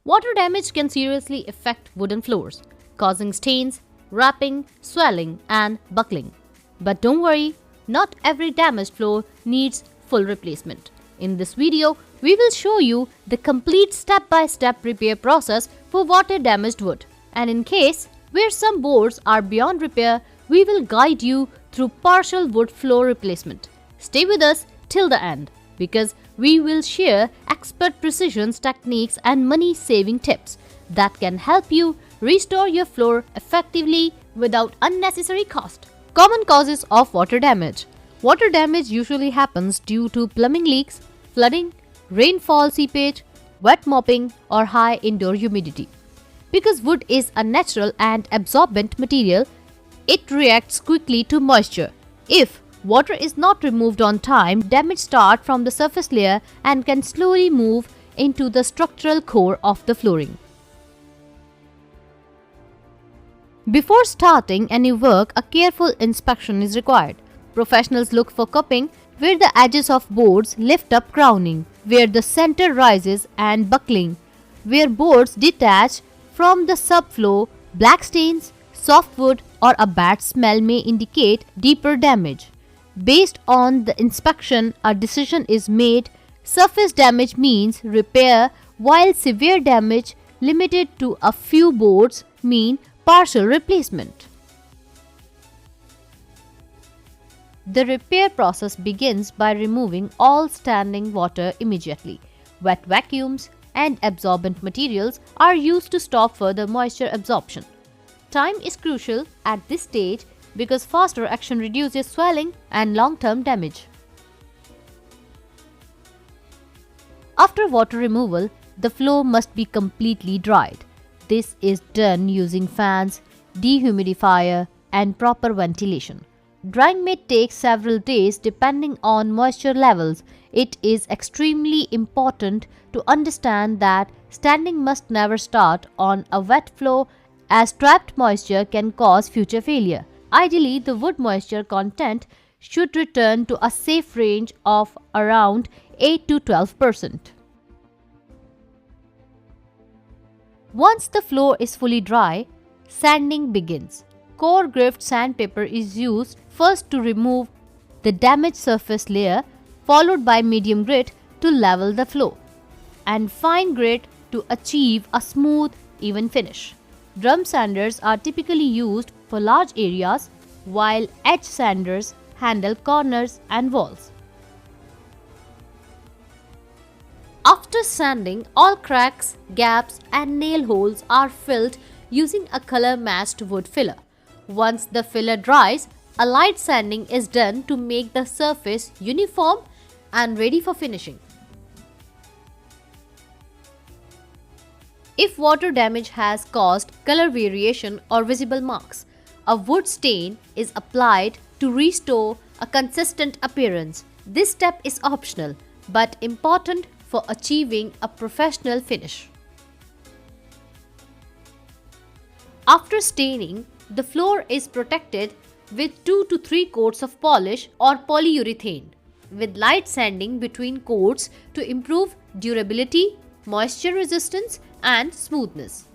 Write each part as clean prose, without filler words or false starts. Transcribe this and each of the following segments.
Water damage can seriously affect wooden floors, causing stains, wrapping, swelling, and buckling. But don't worry, not every damaged floor needs full replacement. In this video, we will show you the complete step-by-step repair process for water-damaged wood. And in case where some boards are beyond repair, we will guide you through partial wood floor replacement. Stay with us till the end because we will share expert precision techniques and money-saving tips that can help you restore your floor effectively without unnecessary cost. Common causes of water damage. Water damage usually happens due to plumbing leaks, flooding, rainfall seepage, wet mopping, or high indoor humidity. Because wood is a natural and absorbent material, it reacts quickly to moisture. If water is not removed on time, damage starts from the surface layer and can slowly move into the structural core of the flooring. Before starting any work, a careful inspection is required. Professionals look for cupping, where the edges of boards lift up, crowning, where the center rises, and buckling, where boards detach from the subfloor. Black stains, softwood, or a bad smell may indicate deeper damage. Based on the inspection, a decision is made. Surface damage means repair, while severe damage limited to a few boards mean partial replacement. The repair process begins by removing all standing water immediately. Wet vacuums and absorbent materials are used to stop further moisture absorption. Time is crucial at this stage because faster action reduces swelling and long-term damage. After water removal, the floor must be completely dried. This is done using fans, dehumidifier, and proper ventilation. Drying may take several days depending on moisture levels. It is extremely important to understand that standing must never start on a wet floor as trapped moisture can cause future failure. Ideally, the wood moisture content should return to a safe range of around 8 to 12%. Once the floor is fully dry, sanding begins. Core grit sandpaper is used first to remove the damaged surface layer, followed by medium grit to level the floor, and fine grit to achieve a smooth, even finish. Drum sanders are typically used for large areas, while edge sanders handle corners and walls. After sanding, all cracks, gaps, and nail holes are filled using a color-matched wood filler. Once the filler dries, a light sanding is done to make the surface uniform and ready for finishing. If water damage has caused color variation or visible marks, a wood stain is applied to restore a consistent appearance. This step is optional but important for achieving a professional finish. After staining, the floor is protected with 2 to 3 coats of polish or polyurethane, with light sanding between coats to improve durability, moisture resistance, and smoothness.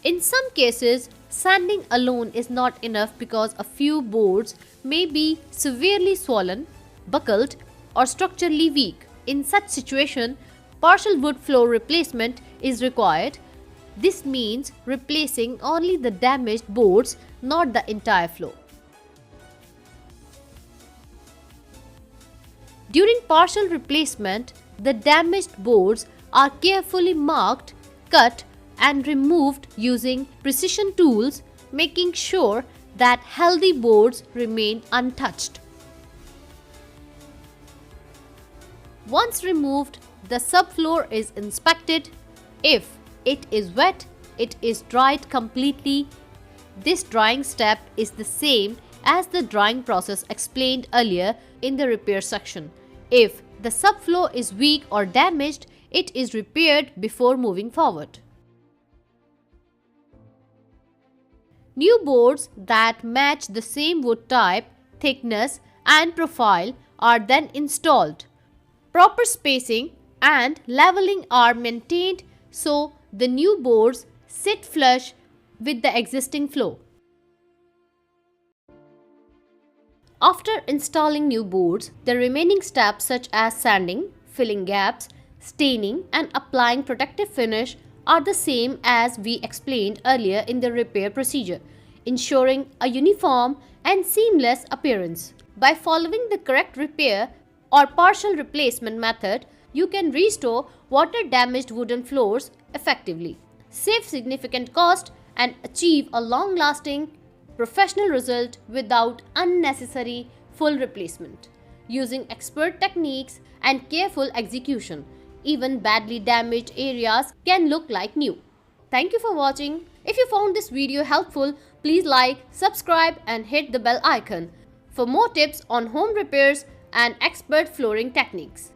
In some cases, sanding alone is not enough because a few boards may be severely swollen, buckled, or structurally weak. In such situation, partial wood floor replacement is required. This means replacing only the damaged boards, not the entire floor. During partial replacement, the damaged boards are carefully marked, cut, and removed using precision tools, making sure that healthy boards remain untouched. Once removed, the subfloor is inspected. If it is wet, it is dried completely. This drying step is the same as the drying process explained earlier in the repair section. If the subfloor is weak or damaged, it is repaired before moving forward. New boards that match the same wood type, thickness, and profile are then installed. Proper spacing and leveling are maintained so the new boards sit flush with the existing floor. After installing new boards, the remaining steps such as sanding, filling gaps, staining and applying protective finish are the same as we explained earlier in the repair procedure, ensuring a uniform and seamless appearance. By following the correct repair or partial replacement method, you can restore water-damaged wooden floors effectively, save significant cost and achieve a long-lasting professional result without unnecessary full replacement. Using expert techniques and careful execution, even badly damaged areas can look like new. Thank you for watching. If you found this video helpful, please like, subscribe and hit the bell icon for more tips on home repairs and expert flooring techniques.